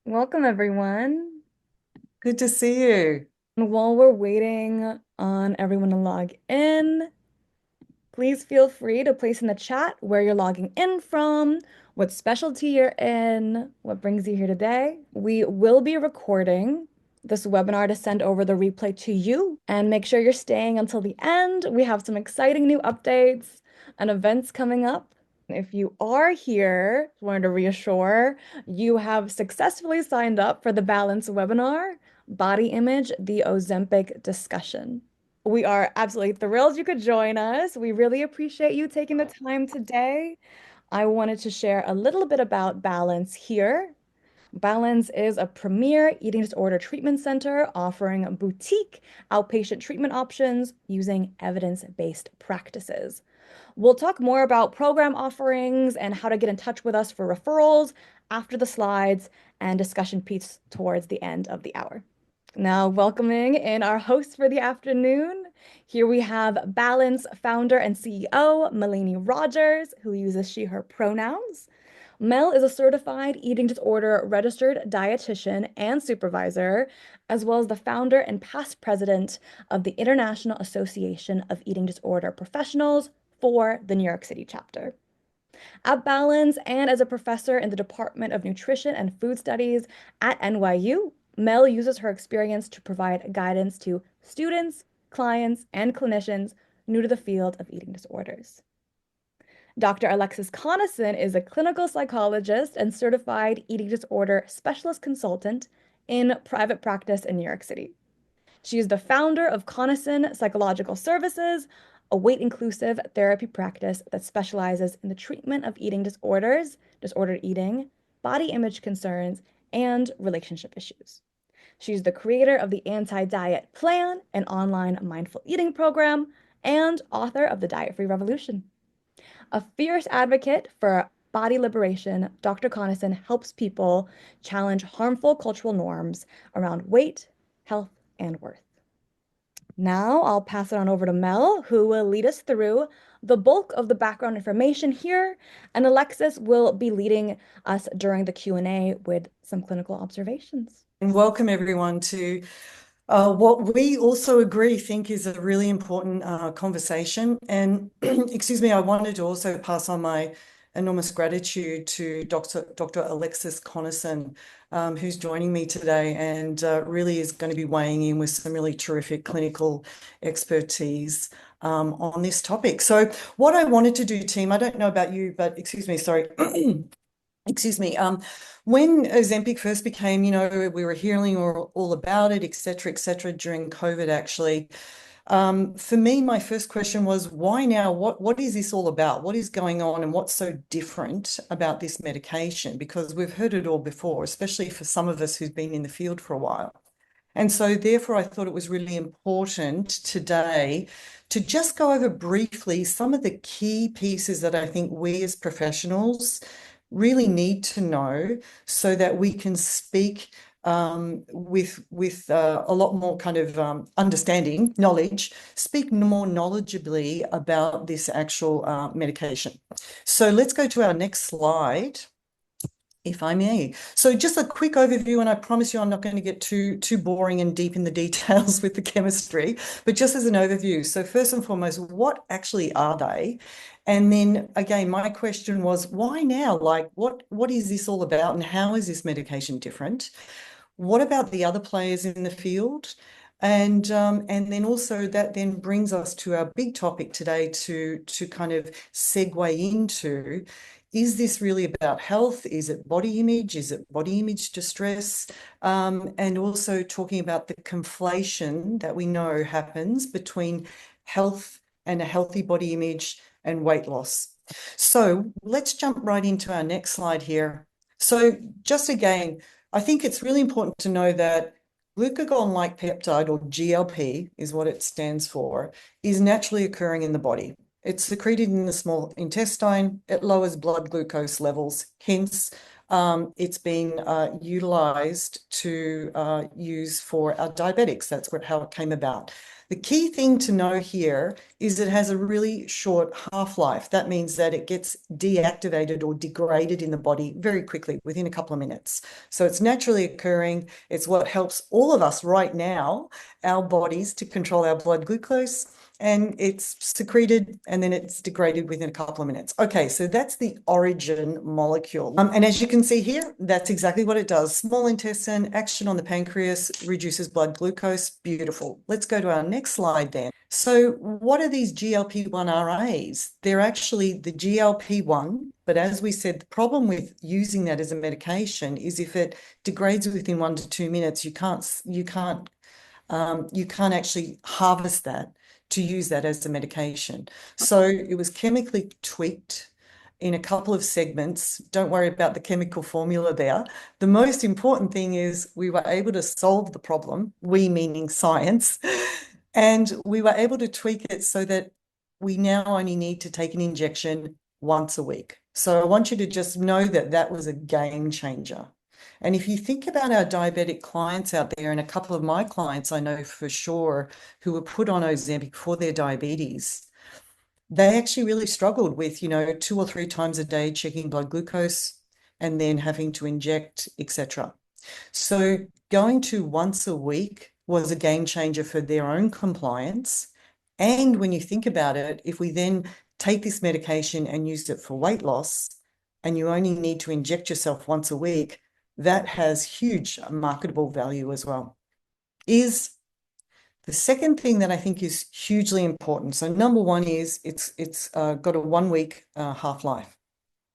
Welcome, everyone. Good to see you. And while we're waiting on everyone to log in, please feel free to place in the chat where you're logging in from, what specialty you're in, what brings you here today. We will be recording this webinar to send over the replay to you, and make sure you're staying until the end. We have some exciting new updates and events coming up. If you are here, wanted to reassure, you have successfully signed up for the Balance webinar, Body Image, the Ozempic Discussion. We are absolutely thrilled you could join us. We really appreciate you taking the time today. I wanted to share a little bit about Balance here. Balance is a premier eating disorder treatment center offering boutique outpatient treatment options using evidence-based practices. We'll talk more about program offerings and how to get in touch with us for referrals after the slides and discussion piece towards the end of the hour. Now, welcoming in our host for the afternoon, here we have Balance founder and CEO Melainie Rogers, who uses she, her pronouns. Mel is a certified eating disorder registered dietitian and supervisor, as well as the founder and past president of the International Association of Eating Disorder Professionals for the New York City chapter. At Balance and as a professor in the Department of Nutrition and Food Studies at NYU, Mel uses her experience to provide guidance to students, clients, and clinicians new to the field of eating disorders. Dr. Alexis Conason is a clinical psychologist and certified eating disorder specialist consultant in private practice in New York City. She is the founder of Conason Psychological Services, a weight-inclusive therapy practice that specializes in the treatment of eating disorders, disordered eating, body image concerns, and relationship issues. She's the creator of the Anti-Diet Plan, an online mindful eating program, and author of The Diet-Free Revolution. A fierce advocate for body liberation, Dr. Conason helps people challenge harmful cultural norms around weight, health, and worth. Now I'll pass it on over to Mel, who will lead us through the bulk of the background information here, and Alexis will be leading us during the Q&A with some clinical observations. And welcome everyone to what we also think is a really important conversation. And excuse me, I wanted to also pass on my enormous gratitude to Dr. Alexis Conason, who's joining me today and really is going to be weighing in with some really terrific clinical expertise on this topic. So what I wanted to do, team, I don't know about you, but excuse me, sorry. Excuse me. When Ozempic first became, we were hearing all about it, et cetera, during COVID, actually. For me, my first question was, why now? What is this all about? What is going on and what's so different about this medication? Because we've heard it all before, especially for some of us who've been in the field for a while. And so therefore, I thought it was really important today to just go over briefly some of the key pieces that I think we as professionals really need to know so that we can speak with a lot more kind of understanding, knowledge, speak more knowledgeably about this actual medication. So let's go to our next slide, if I may. So just a quick overview, and I promise you I'm not going to get too boring and deep in the details with the chemistry, but just as an overview. So first and foremost, what actually are they? And then again, my question was, why now? Like, what is this all about, and how is this medication different? What about the other players in the field? And then also that then brings us to our big topic today to kind of segue into, is this really about health? Is it body image? Is it body image distress? And also talking about the conflation that we know happens between health and a healthy body image and weight loss. So let's jump right into our next slide here. So just again, I think it's really important to know that glucagon-like peptide, or GLP is what it stands for, is naturally occurring in the body. It's secreted in the small intestine. It lowers blood glucose levels, hence it's been utilized to use for our diabetics. That's how it came about. The key thing to know here is it has a really short half-life. That means that it gets deactivated or degraded in the body very quickly, within a couple of minutes. So it's naturally occurring. It's what helps all of us right now, our bodies, to control our blood glucose, and it's secreted and then it's degraded within a couple of minutes. Okay, so that's the origin molecule. And as you can see here, that's exactly what it does. Small intestine, action on the pancreas, reduces blood glucose. Beautiful. Let's go to our next slide then. So what are these GLP-1 RAs? They're actually the GLP-1, but as we said, the problem with using that as a medication is if it degrades within 1 to 2 minutes, you can't actually harvest that to use that as a medication. So it was chemically tweaked in a couple of segments. Don't worry about the chemical formula there. The most important thing is we were able to solve the problem, we meaning science, and we were able to tweak it so that we now only need to take an injection once a week. So I want you to just know that that was a game changer. And if you think about our diabetic clients out there, and a couple of my clients I know for sure who were put on Ozempic for their diabetes, they actually really struggled with, 2 or 3 times a day checking blood glucose and then having to inject, etc. So going to once a week was a game changer for their own compliance. And when you think about it, if we then take this medication and use it for weight loss, and you only need to inject yourself once a week, that has huge marketable value as well. Is the second thing that I think is hugely important. So number one is it's got a 1 week half-life.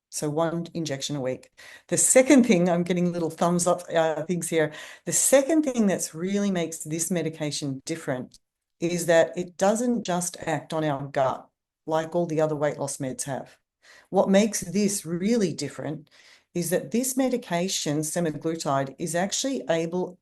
So 1 injection a week. The second thing, I'm getting little thumbs up things here. The second thing that's really makes this medication different is that it doesn't just act on our gut like all the other weight loss meds have. What makes this really different is that this medication, semaglutide, is actually able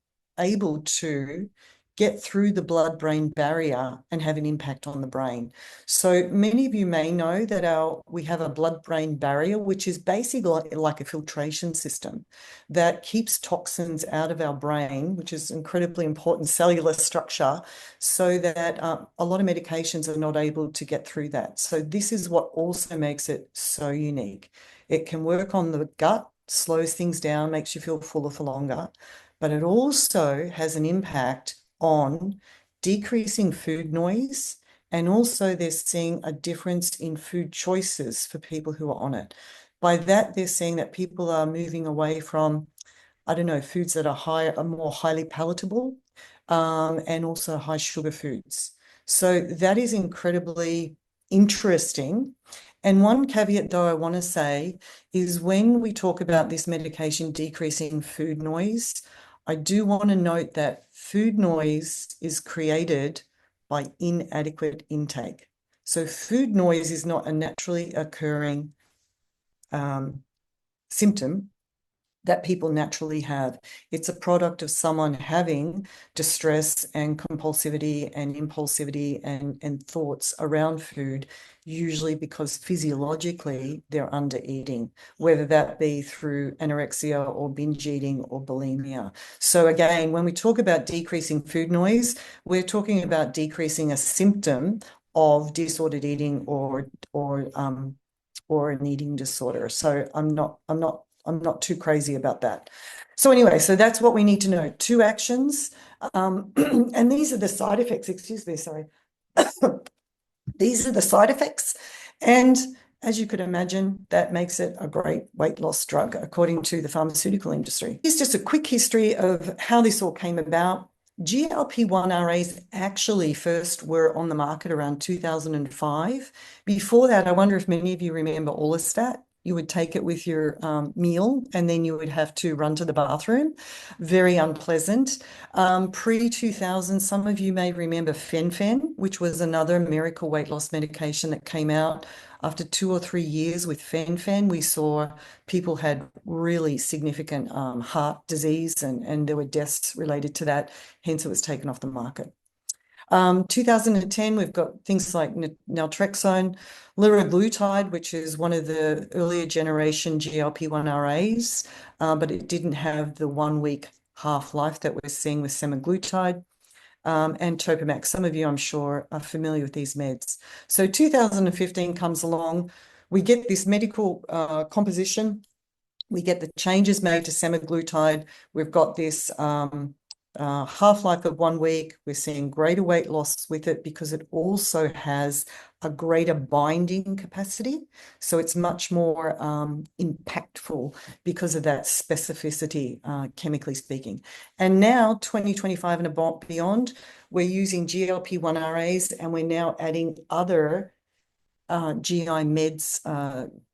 to get through the blood-brain barrier and have an impact on the brain. So many of you may know that we have a blood-brain barrier, which is basically like a filtration system that keeps toxins out of our brain, which is incredibly important cellular structure, so that a lot of medications are not able to get through that. So this is what also makes it so unique. It can work on the gut, slows things down, makes you feel fuller for longer, but it also has an impact on decreasing food noise, and also they're seeing a difference in food choices for people who are on it. By that, they're seeing that people are moving away from, I don't know, foods that are more highly palatable, and also high sugar foods. So that is incredibly interesting. And one caveat, though, I want to say is when we talk about this medication decreasing food noise, I do want to note that food noise is created by inadequate intake. So food noise is not a naturally occurring symptom that people naturally have. It's a product of someone having distress and compulsivity and impulsivity and thoughts around food, usually because physiologically they're under eating, whether that be through anorexia or binge eating or bulimia. So again, when we talk about decreasing food noise, we're talking about decreasing a symptom of disordered eating or an eating disorder. So I'm not too crazy about that. So anyway, so that's what we need to know. 2 actions. And these are the side effects. Excuse me, sorry. These are the side effects. And as you could imagine, that makes it a great weight loss drug, according to the pharmaceutical industry. Here's just a quick history of how this all came about. GLP-1 RAs actually first were on the market around 2005. Before that, I wonder if many of you remember Orlistat. You would take it with your meal, and then you would have to run to the bathroom. Very unpleasant. Pre-2000, some of you may remember Fen-Phen, which was another miracle weight loss medication that came out. After 2 or 3 years with Fen-Phen, we saw people had really significant heart disease, and there were deaths related to that. Hence, it was taken off the market. 2010, we've got things like naltrexone, liraglutide, which is one of the earlier generation GLP-1 RAs, but it didn't have the 1 week half-life that we're seeing with semaglutide, and Topomax. Some of you, I'm sure, are familiar with these meds. So 2015 comes along. We get this medical composition. We get the changes made to semaglutide. We've got this half-life of 1 week. We're seeing greater weight loss with it because it also has a greater binding capacity. So it's much more impactful because of that specificity, chemically speaking. And now, 2025 and beyond, we're using GLP-1 RAs, and we're now adding other GI meds,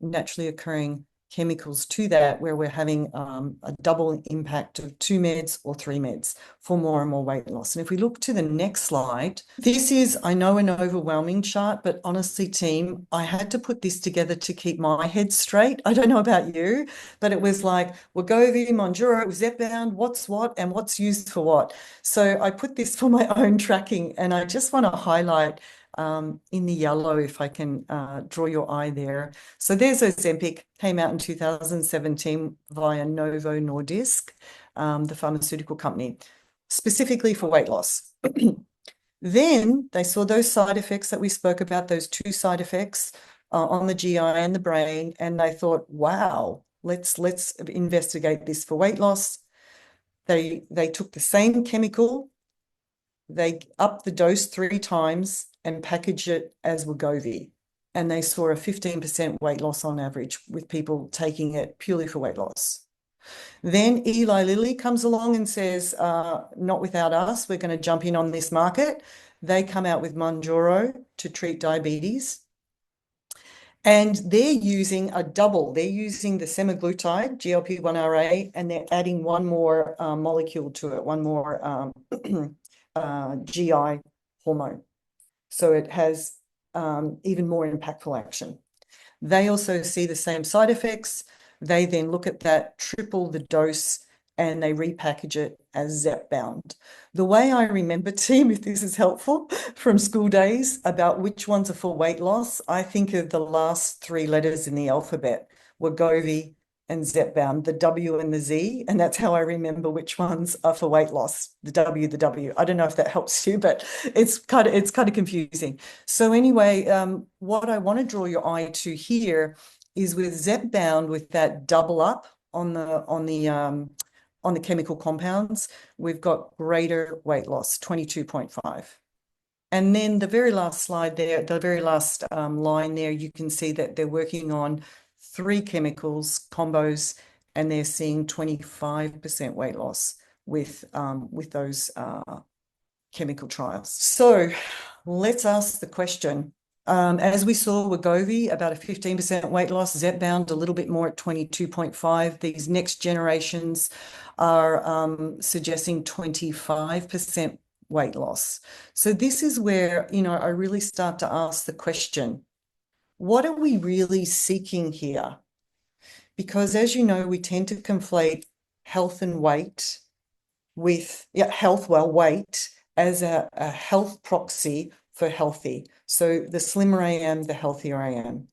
naturally occurring chemicals to that, where we're having a double impact of 2 meds or 3 meds for more and more weight loss. And if we look to the next slide, this is, I know, an overwhelming chart, but honestly, team, I had to put this together to keep my head straight. I don't know about you, but it was like Wegovy, Mounjaro, Zepbound, what's what, and what's used for what. So I put this for my own tracking, and I just want to highlight in the yellow, if I can draw your eye there. So there's Ozempic, came out in 2017 via Novo Nordisk, the pharmaceutical company, specifically for weight loss. Then they saw those side effects that we spoke about, those 2 side effects on the GI and the brain, and they thought, wow, let's investigate this for weight loss. They took the same chemical, they upped the dose 3 times and packaged it as Wegovy. And they saw a 15% weight loss on average with people taking it purely for weight loss. Then Eli Lilly comes along and says, not without us, we're going to jump in on this market. They come out with Mounjaro to treat diabetes. And they're using a double. They're using the semaglutide, GLP-1 RA, and they're adding one more molecule to it, one more GI hormone. So it has even more impactful action. They also see the same side effects. They then look at that, triple the dose, and they repackage it as Zepbound. The way I remember, team, if this is helpful, from school days about which ones are for weight loss, I think of the last 3 letters in the alphabet, Wegovy and Zepbound, the W and the Z, and that's how I remember which ones are for weight loss, the W, the W. I don't know if that helps you, but it's kind of confusing. So anyway, what I want to draw your eye to here is with Zepbound, with that double up on the chemical compounds, we've got greater weight loss, 22.5. And then the very last slide there, the very last line there, you can see that they're working on 3 chemicals, combos, and they're seeing 25% weight loss with those chemical trials. So let's ask the question. As we saw, Wegovy, about a 15% weight loss, Zepbound, a little bit more at 22.5. These next generations are suggesting 25% weight loss. So this is where, I really start to ask the question, what are we really seeking here? Because as you know, we tend to conflate health and weight with, weight as a health proxy for healthy. So the slimmer I am, the healthier I am.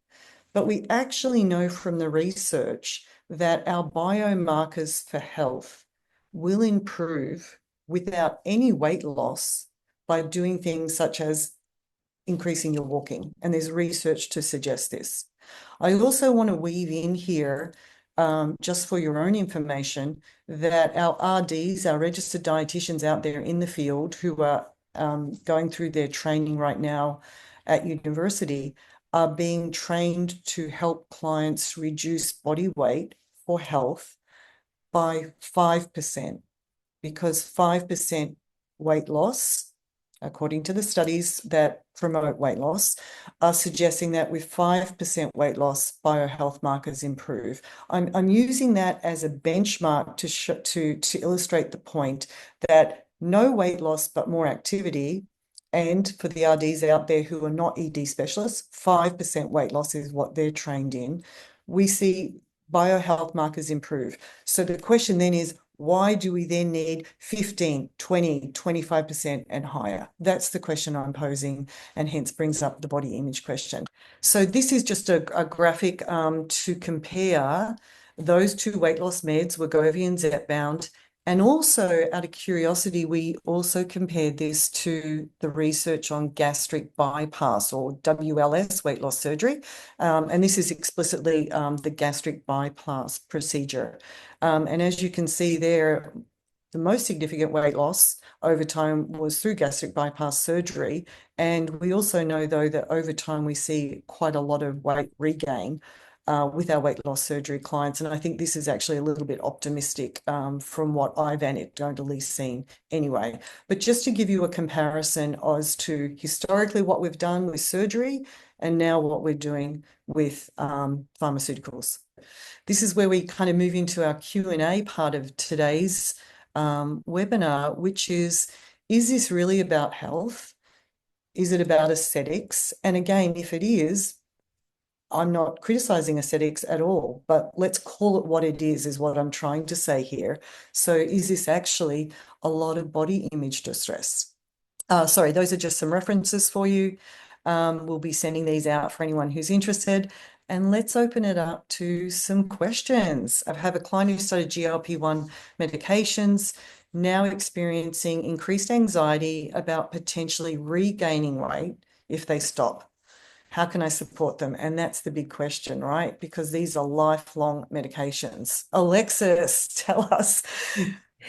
But we actually know from the research that our biomarkers for health will improve without any weight loss by doing things such as increasing your walking. And there's research to suggest this. I also want to weave in here, just for your own information, that our RDs, our registered dietitians out there in the field who are going through their training right now at university, are being trained to help clients reduce body weight for health by 5%, because 5% weight loss, according to the studies that promote weight loss, are suggesting that with 5% weight loss, biohealth markers improve. I'm using that as a benchmark to illustrate the point that no weight loss but more activity. And for the RDs out there who are not ED specialists, 5% weight loss is what they're trained in. We see biohealth markers improve. So the question then is, why do we then need 15, 20, 25% and higher? That's the question I'm posing, and hence brings up the body image question. So this is just a graphic to compare those two weight loss meds, Wegovy and Zepbound. And also, out of curiosity, we also compared this to the research on gastric bypass, or WLS, weight loss surgery. And this is explicitly the gastric bypass procedure. And as you can see there, the most significant weight loss over time was through gastric bypass surgery. And we also know, though, that over time we see quite a lot of weight regain with our weight loss surgery clients. And I think this is actually a little bit optimistic from what I've anecdotally seen anyway. But just to give you a comparison as to historically what we've done with surgery and now what we're doing with pharmaceuticals. This is where we kind of move into our Q&A part of today's webinar, which is this really about health? Is it about aesthetics? And again, if it is, I'm not criticizing aesthetics at all, but let's call it what it is what I'm trying to say here. So is this actually a lot of body image distress? Sorry, those are just some references for you. We'll be sending these out for anyone who's interested. And let's open it up to some questions. I have a client who started GLP-1 medications, now experiencing increased anxiety about potentially regaining weight if they stop. How can I support them? And that's the big question, right? Because these are lifelong medications. Alexis, tell us,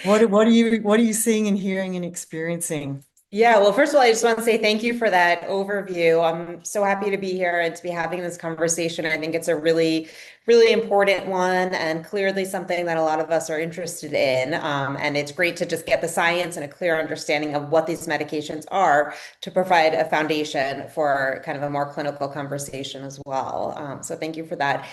what are you seeing and hearing and experiencing? Yeah, well, first of all, I just want to say thank you for that overview. I'm so happy to be here and to be having this conversation. I think it's a really, really important one and clearly something that a lot of us are interested in. And it's great to just get the science and a clear understanding of what these medications are to provide a foundation for kind of a more clinical conversation as well. So thank you for that.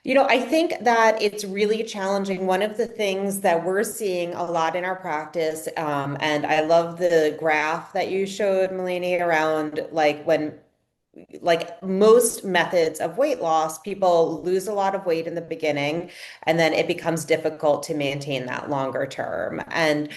I think that it's really challenging. One of the things that we're seeing a lot in our practice, and I love the graph that you showed, Melanie, around like most methods of weight loss, people lose a lot of weight in the beginning, and then it becomes difficult to maintain that longer term. And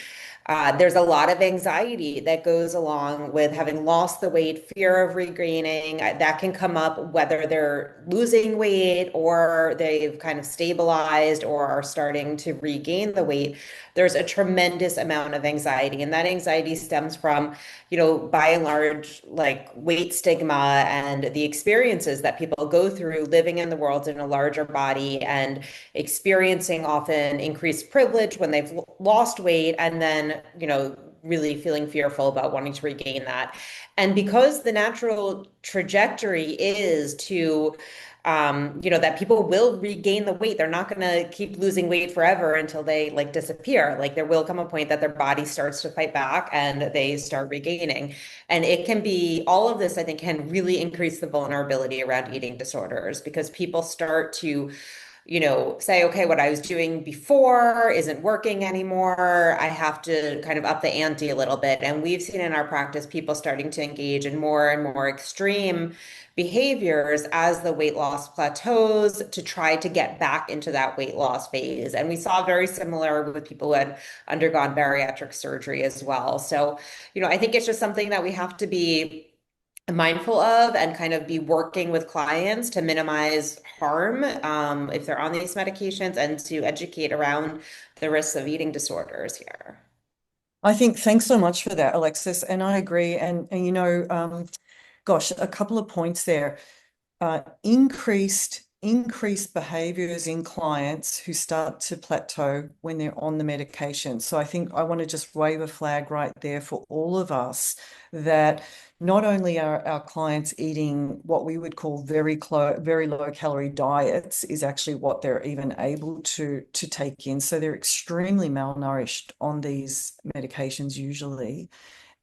there's a lot of anxiety that goes along with having lost the weight, fear of regaining. That can come up whether they're losing weight or they've kind of stabilized or are starting to regain the weight. There's a tremendous amount of anxiety, and that anxiety stems from, by and large, like weight stigma and the experiences that people go through living in the world in a larger body and experiencing often increased privilege when they've lost weight, and then, really feeling fearful about wanting to regain that. And because the natural trajectory is to that people will regain the weight. They're not going to keep losing weight forever until they like disappear. Like there will come a point that their body starts to fight back and they start regaining. And it can be all of this, I think, can really increase the vulnerability around eating disorders because people start to say, okay, what I was doing before isn't working anymore. I have to kind of up the ante a little bit. And we've seen in our practice people starting to engage in more and more extreme behaviors as the weight loss plateaus to try to get back into that weight loss phase. And we saw very similar with people who had undergone bariatric surgery as well. So, I think it's just something that we have to be mindful of and kind of be working with clients to minimize harm if they're on these medications and to educate around the risks of eating disorders here. I think thanks so much for that, Alexis. And I agree. And gosh, a couple of points there. Increased behaviors in clients who start to plateau when they're on the medication. So I think I want to just wave a flag right there for all of us that not only are our clients eating what we would call very low calorie diets is actually what they're even able to take in. So they're extremely malnourished on these medications usually.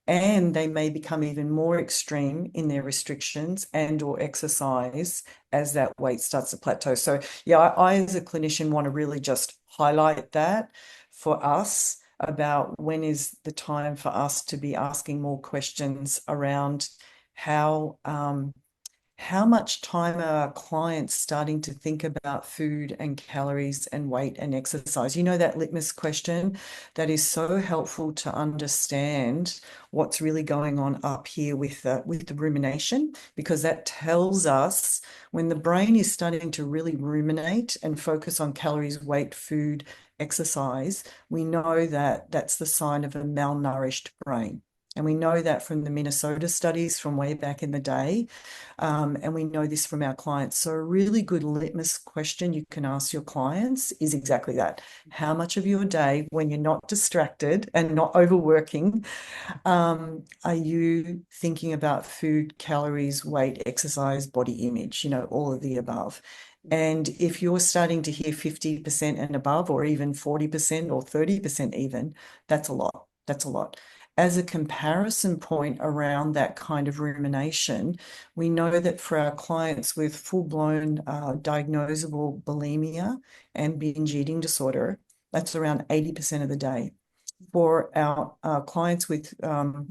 And they may become even more extreme in their restrictions and or exercise as that weight starts to plateau. So yeah, I as a clinician want to really just highlight that for us about when is the time for us to be asking more questions around how how much time are our clients starting to think about food and calories and weight and exercise? You know, that litmus question that is so helpful to understand what's really going on up here with the rumination, because that tells us when the brain is starting to really ruminate and focus on calories, weight, food, exercise, we know that that's the sign of a malnourished brain. And we know that from the Minnesota studies from way back in the day. And we know this from our clients. So a really good litmus question you can ask your clients is exactly that. How much of your day, when you're not distracted and not overworking, are you thinking about food, calories, weight, exercise, body image, you know, all of the above? And if you're starting to hear 50% and above, or even 40% or 30% even, that's a lot. That's a lot. As a comparison point around that kind of rumination, we know that for our clients with full-blown diagnosable bulimia and binge eating disorder, that's around 80% of the day. For our clients with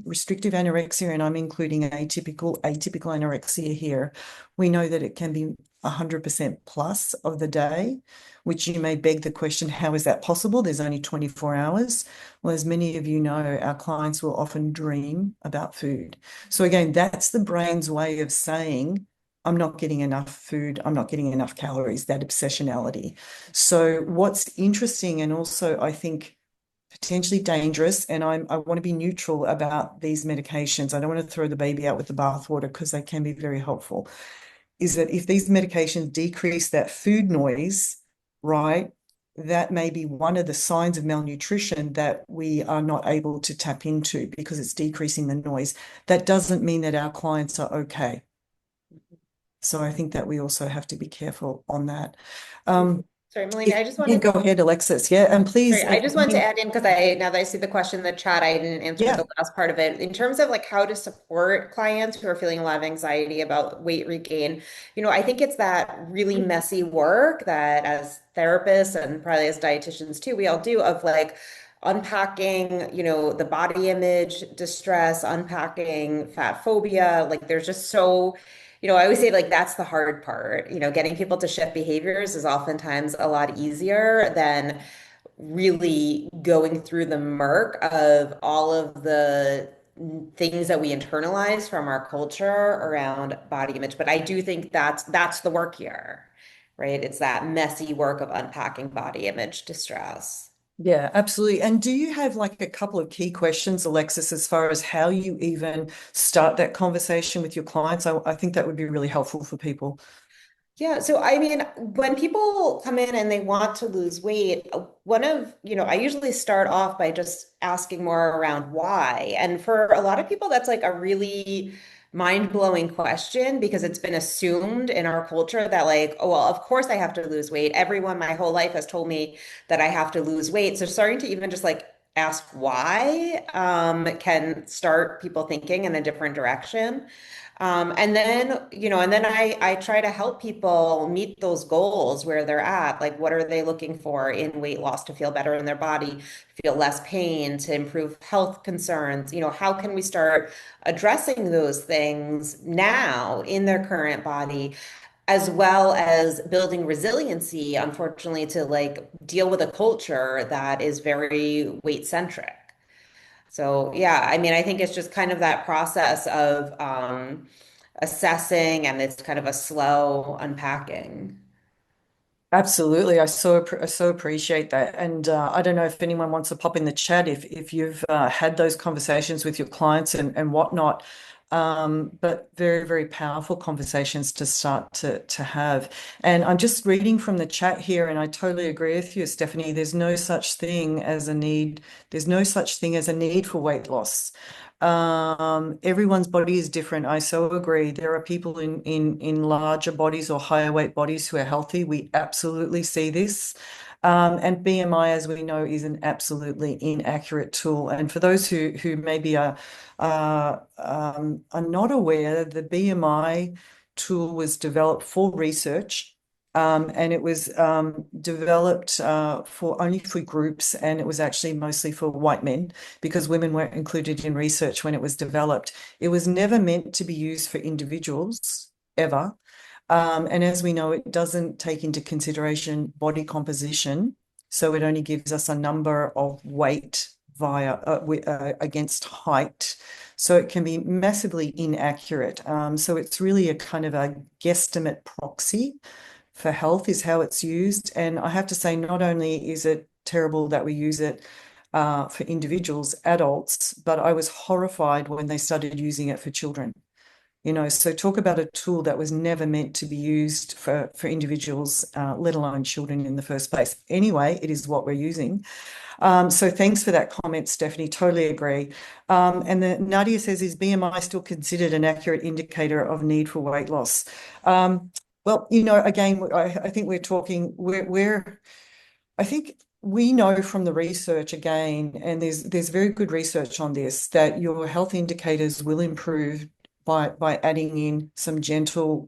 restrictive anorexia, and I'm including atypical anorexia here, we know that it can be 100% plus of the day, which you may beg the question, how is that possible? There's only 24 hours. Well, as many of you know, our clients will often dream about food. So again, that's the brain's way of saying, I'm not getting enough food, I'm not getting enough calories, that obsessionality. So what's interesting, and also I think potentially dangerous, and I want to be neutral about these medications. I don't want to throw the baby out with the bathwater because they can be very helpful, is that if these medications decrease that food noise, right, that may be one of the signs of malnutrition that we are not able to tap into because it's decreasing the noise. That doesn't mean that our clients are okay. So I think that we also have to be careful on that. Sorry, Melanie, I just Yeah, wanted go ahead, Alexis. Yeah, and please, Sorry, I just want to add in because now that I see the question in the chat, I didn't answer yeah. the last part of it. In terms of like how to support clients who are feeling a lot of anxiety about weight regain, I think it's that really messy work that as therapists and probably as dietitians too, we all do of like unpacking, the body image distress, unpacking fat phobia. Like there's just so I always say like that's the hard part. Getting people to shift behaviors is oftentimes a lot easier than really going through the murk of all of the things that we internalize from our culture around body image. But I do think that's the work here, right? It's that messy work of unpacking body image distress. Yeah, absolutely. And do you have like a couple of key questions, Alexis, as far as how you even start that conversation with your clients? I think that would be really helpful for people. Yeah, so I mean, when people come in and they want to lose weight, I usually start off by just asking more around why. And for a lot of people, that's like a really mind-blowing question because it's been assumed in our culture that like, oh, well, of course I have to lose weight. Everyone my whole life has told me that I have to lose weight. So starting to even just like ask why, can start people thinking in a different direction. And then I try to help people meet those goals where they're at. Like, what are they looking for in weight loss to feel better in their body, feel less pain, to improve health concerns? How can we start addressing those things now in their current body, as well as building resiliency, unfortunately, to like deal with a culture that is very weight centric. So yeah, I mean, I think it's just kind of that process of assessing, and it's kind of a slow unpacking. Absolutely. I so appreciate that. And I don't know if anyone wants to pop in the chat if you've had those conversations with your clients and whatnot. But very, very powerful conversations to start to have. And I'm just reading from the chat here, and I totally agree with you, Stephanie. There's no such thing as a need. There's no such thing as a need for weight loss. Everyone's body is different. I so agree. There are people in larger bodies or higher weight bodies who are healthy. We absolutely see this. And BMI, as we know, is an absolutely inaccurate tool. And for those who maybe are not aware, the BMI tool was developed for research. And it was developed for only for groups, and it was actually mostly for white men because women weren't included in research when it was developed. It was never meant to be used for individuals. ever. And as we know, it doesn't take into consideration body composition. So it only gives us a number of weight via against height. So it can be massively inaccurate. So it's really a kind of a guesstimate proxy for health is how it's used. And I have to say, not only is it terrible that we use it for individuals, adults, but I was horrified when they started using it for children. So talk about a tool that was never meant to be used for individuals, let alone children in the first place. Anyway, it is what we're using. So thanks for that comment, Stephanie. Totally agree. And Nadia says, is BMI still considered an accurate indicator of need for weight loss? Well, again, I think we're talking, I think we know from the research again, and there's very good research on this, that your health indicators will improve by adding in some gentle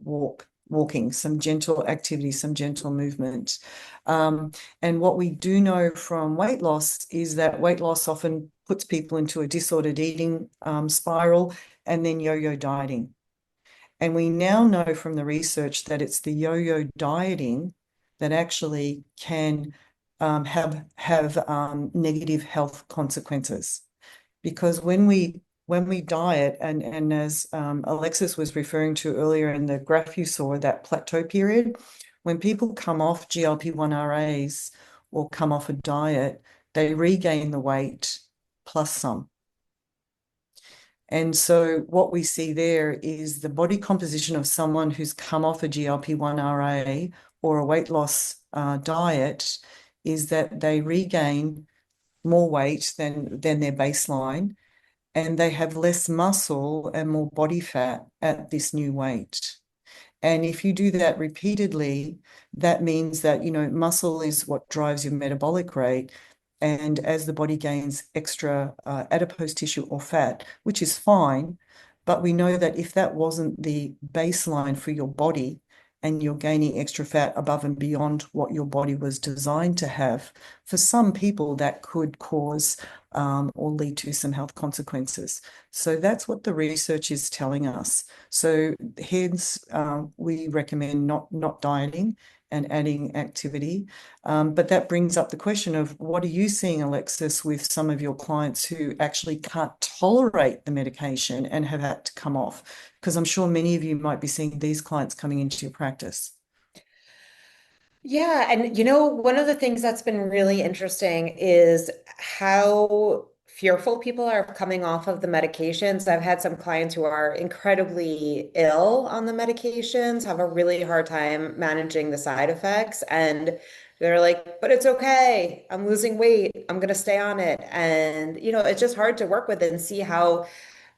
walking, some gentle activity, some gentle movement. And what we do know from weight loss is that weight loss often puts people into a disordered eating spiral and then yo-yo dieting. And we now know from the research that it's the yo-yo dieting that actually can have negative health consequences. Because when we diet, and as Alexis was referring to earlier in the graph you saw, that plateau period, when people come off GLP-1 RAs or come off a diet, they regain the weight plus some. And so what we see there is the body composition of someone who's come off a GLP-1 RA or a weight loss diet is that they regain more weight than their baseline, and they have less muscle and more body fat at this new weight. And if you do that repeatedly, that means that, muscle is what drives your metabolic rate. And as the body gains extra adipose tissue or fat, which is fine, but we know that if that wasn't the baseline for your body and you're gaining extra fat above and beyond what your body was designed to have, for some people that could cause or lead to some health consequences. So that's what the research is telling us. So hence, we recommend not dieting and adding activity. But that brings up the question of, what are you seeing, Alexis, with some of your clients who actually can't tolerate the medication and have had to come off? Because I'm sure many of you might be seeing these clients coming into your practice. Yeah, and one of the things that's been really interesting is how fearful people are coming off of the medications. I've had some clients who are incredibly ill on the medications, have a really hard time managing the side effects, and they're like, but it's okay. I'm losing weight. I'm going to stay on it. And, it's just hard to work with and see how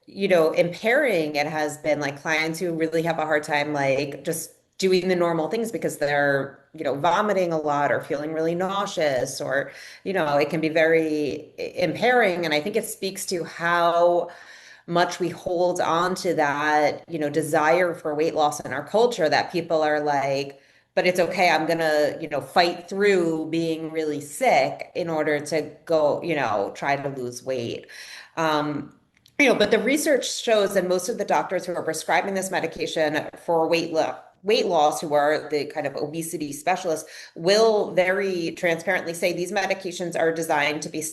impairing it has been. Like clients who really have a hard time, like just doing the normal things because they're, vomiting a lot or feeling really nauseous, or, it can be very impairing. And I think it speaks to how much we hold on to that, desire for weight loss in our culture, that people are like, but it's okay. I'm gonna, fight through being really sick in order to go, try to lose weight. Um, but the research shows that most of the doctors who are prescribing this medication for weight loss, who are the kind of obesity specialists, will very transparently say these medications are designed to be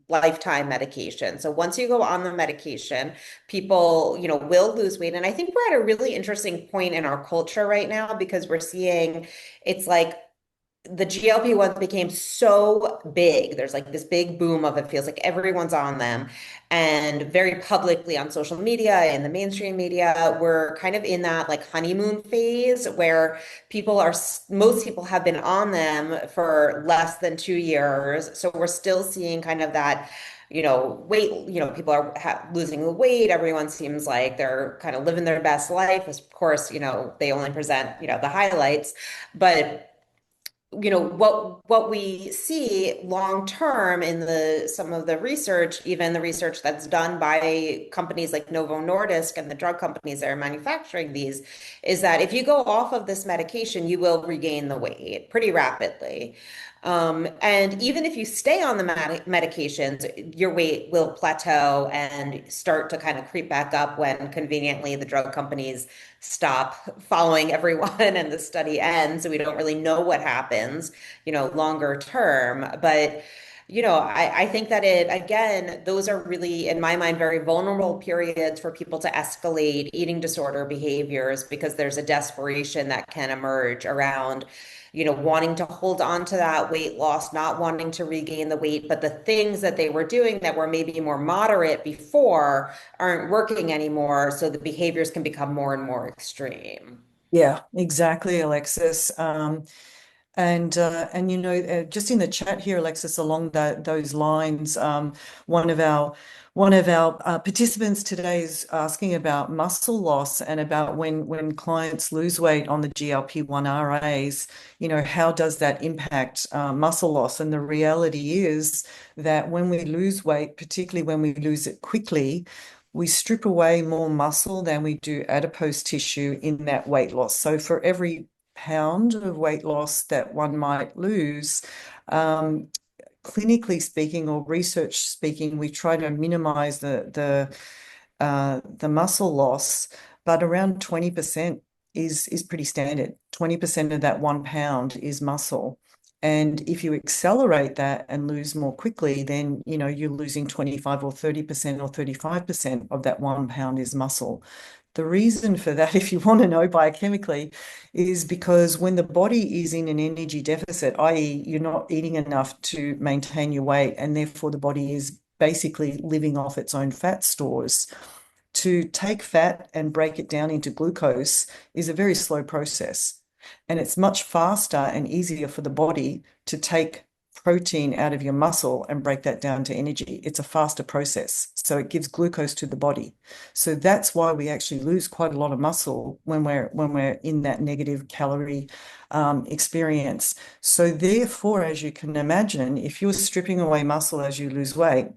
lifetime medication. So once you go on the medication, people, will lose weight. And I think we're at a really interesting point in our culture right now, because we're seeing it's like the GLP-1s became so big. There's like this big boom of it. Feels like everyone's on them. And very publicly on social media and the mainstream media, we're kind of in that like honeymoon phase where most people have been on them for less than 2 years. So we're still seeing kind of that, weight, people are losing the weight. Everyone seems like they're kind of living their best life. Of course, they only present, the highlights, but what we see long term in the some of the research, even the research that's done by companies like Novo Nordisk and the drug companies that are manufacturing these, is that if you go off of this medication, you will regain the weight pretty rapidly. And even if you stay on the medications, your weight will plateau and start to kind of creep back up when conveniently the drug companies stop following everyone and the study ends. So we don't really know what happens, longer term. But I think that again, those are really, in my mind, very vulnerable periods for people to escalate eating disorder behaviors because there's a desperation that can emerge around, wanting to hold on to that weight loss, not wanting to regain the weight, but the things that they were doing that were maybe more moderate before aren't working anymore. So the behaviors can become more and more extreme. Yeah, exactly, Alexis. And just in the chat here, Alexis, along those lines, one of our participants today is asking about muscle loss and about when clients lose weight on the GLP-1 RAs, how does that impact muscle loss? And the reality is that when we lose weight, particularly when we lose it quickly, we strip away more muscle than we do adipose tissue in that weight loss. So for every pound of weight loss that one might lose, clinically speaking or research speaking, we try to minimize the muscle loss, but around 20% is pretty standard. 20% of that 1 pound is muscle. And if you accelerate that and lose more quickly, then you're losing 25 or 30% or 35% of that 1 pound is muscle. The reason for that, if you want to know biochemically, is because when the body is in an energy deficit, i.e., you're not eating enough to maintain your weight, and therefore the body is basically living off its own fat stores. To take fat and break it down into glucose is a very slow process. And it's much faster and easier for the body to take protein out of your muscle and break that down to energy. It's a faster process. So it gives glucose to the body. So that's why we actually lose quite a lot of muscle when we're in that negative calorie experience. So therefore, as you can imagine, if you're stripping away muscle as you lose weight,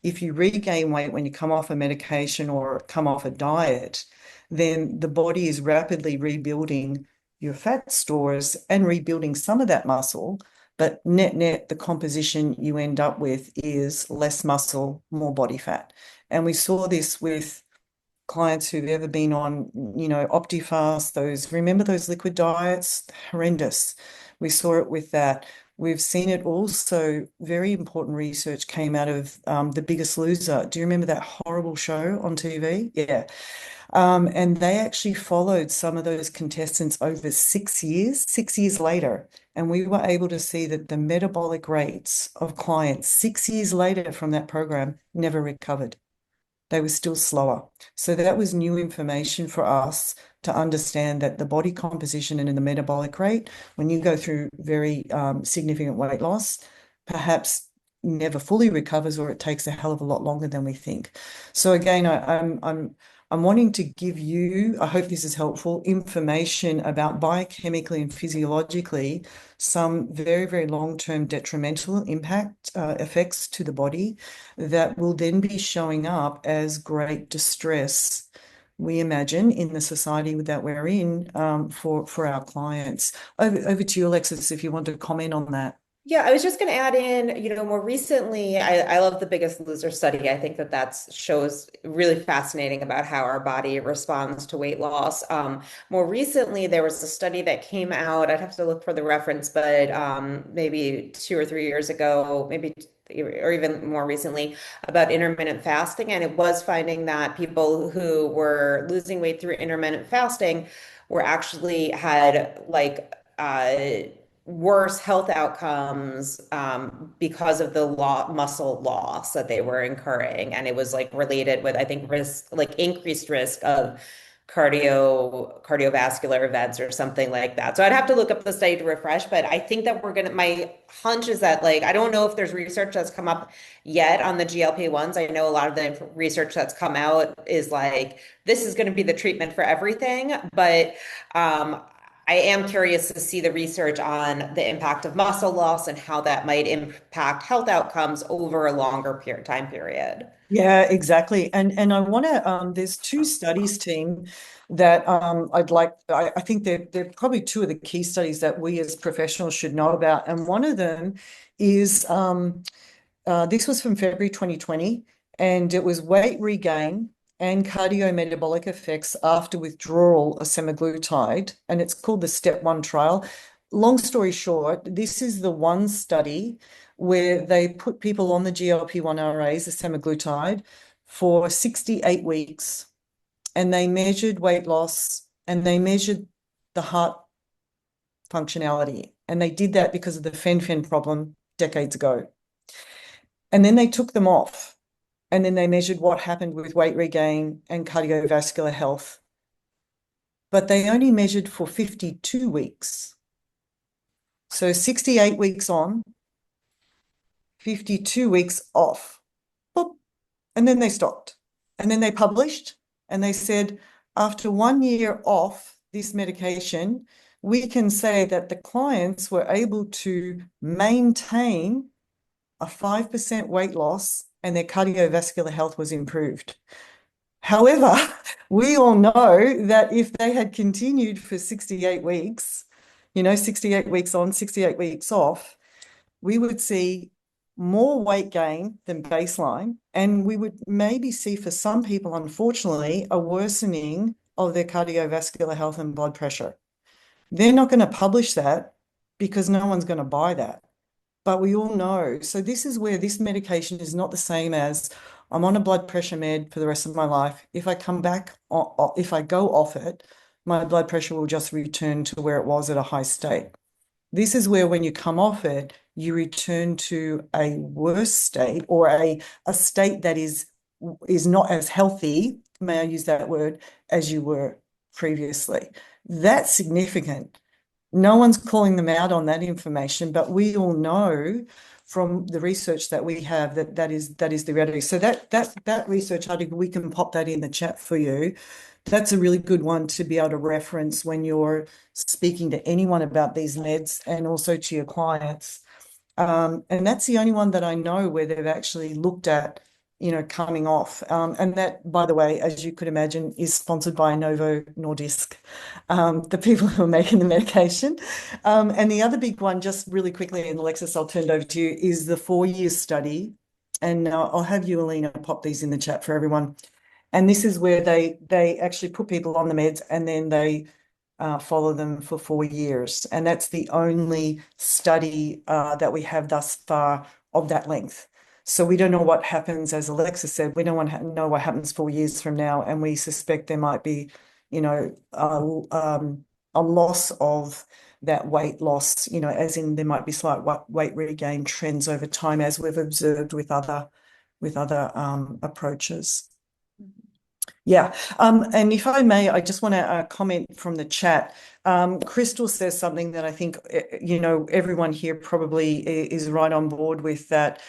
if you regain weight when you come off a medication or come off a diet, then the body is rapidly rebuilding your fat stores and rebuilding some of that muscle. But net, the composition you end up with is less muscle, more body fat. And we saw this with clients who've ever been on, Optifast, remember those liquid diets? Horrendous. We saw it with that. We've seen it also, very important research came out of The Biggest Loser. Do you remember that horrible show on TV? Yeah. And they actually followed some of those contestants over 6 years, 6 years later. And we were able to see that the metabolic rates of clients 6 years later from that program never recovered. They were still slower. So that was new information for us to understand that the body composition and in the metabolic rate, when you go through very significant weight loss, perhaps never fully recovers, or it takes a hell of a lot longer than we think. So again, I'm wanting to give you, I hope this is helpful, information about biochemically and physiologically some very, very long-term detrimental impact effects to the body that will then be showing up as great distress, we imagine, in the society that we're in for our clients. Over to you, Alexis, if you want to comment on that. Yeah, I was just going to add in, more recently, I love the Biggest Loser study. I think that shows really fascinating about how our body responds to weight loss. More recently, there was a study that came out. I'd have to look for the reference, but maybe 2 or 3 years ago, maybe or even more recently, about intermittent fasting, and it was finding that people who were losing weight through intermittent fasting were actually had like worse health outcomes because of the muscle loss that they were incurring. And it was like related with, I think, risk, like increased risk of cardiovascular events or something like that. So I'd have to look up the study to refresh, but I think that my hunch is that, like, I don't know if there's research that's come up yet on the GLP-1s. I know a lot of the research that's come out is like, this is going to be the treatment for everything. But I am curious to see the research on the impact of muscle loss and how that might impact health outcomes over a longer time period. Yeah, exactly. And I want to there's two studies, team, that I think they're probably two of the key studies that we as professionals should know about. And one of them is this was from February 2020, and it was weight regain and cardiometabolic effects after withdrawal of semaglutide, and it's called the Step 1 trial. Long story short, this is the one study where they put people on the GLP-1 RAs, the semaglutide, for 68 weeks, and they measured weight loss and they measured the heart functionality. And they did that because of the fen-phen problem decades ago. And then they took them off, and then they measured what happened with weight regain and cardiovascular health. But they only measured for 52 weeks. So 68 weeks on, 52 weeks off. Boop. And then they stopped. And then they published and they said, after 1 year off this medication, we can say that the clients were able to maintain a 5% weight loss and their cardiovascular health was improved. However, we all know that if they had continued for 68 weeks, 68 weeks on, 68 weeks off, we would see more weight gain than baseline. And we would maybe see for some people, unfortunately, a worsening of their cardiovascular health and blood pressure. They're not going to publish that because no one's going to buy that. But we all know. So this is where this medication is not the same as I'm on a blood pressure med for the rest of my life. If I come back, if I go off it, my blood pressure will just return to where it was at a high state. This is where when you come off it, you return to a worse state or a state that is not as healthy, may I use that word, as you were previously. That's significant. No one's calling them out on that information, but we all know from the research that we have that is the reality. So that research article, we can pop that in the chat for you. That's a really good one to be able to reference when you're speaking to anyone about these meds and also to your clients. And that's the only one that I know where they've actually looked at, coming off. And that, by the way, as you could imagine, is sponsored by Novo Nordisk, the people who are making the medication. And the other big one, just really quickly, and Alexis, I'll turn it over to you, is the 4-year study. And I'll have you, Alina, pop these in the chat for everyone. And this is where they actually put people on the meds and then they follow them for 4 years. And that's the only study that we have thus far of that length. So we don't know what happens, as Alexis said, we don't know what happens 4 years from now. And we suspect there might be, a loss of that weight loss, as in there might be slight weight regain trends over time, as we've observed with other approaches. Yeah. And if I may, I just want to comment from the chat. Crystal says something that I think, everyone here probably is right on board with that.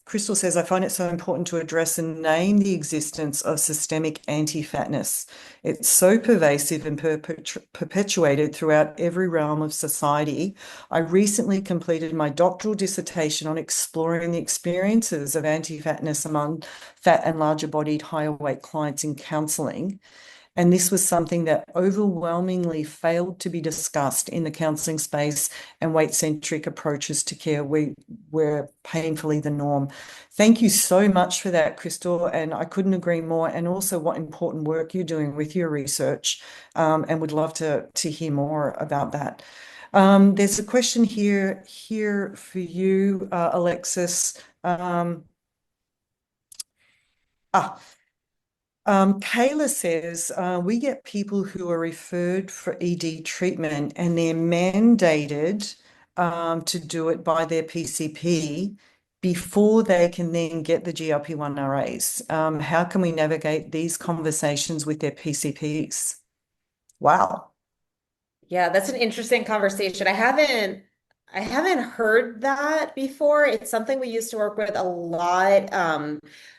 Crystal says, I find it so important to address and name the existence of systemic anti-fatness. It's so pervasive and perpetuated throughout every realm of society. I recently completed my doctoral dissertation on exploring the experiences of anti-fatness among fat and larger bodied, higher weight clients in counselling. And this was something that overwhelmingly failed to be discussed in the counselling space, and weight-centric approaches to care were painfully the norm. Thank you so much for that, Crystal, and I couldn't agree more, and also what important work you're doing with your research, and would love to hear more about that. There's a question here for you, Alexis. Kayla says, we get people who are referred for ED treatment and they're mandated to do it by their PCP before they can then get the GLP-1 RAs. How can we navigate these conversations with their PCPs? Wow. Yeah, that's an interesting conversation. I haven't I haven't heard that before. It's something we used to work with a lot.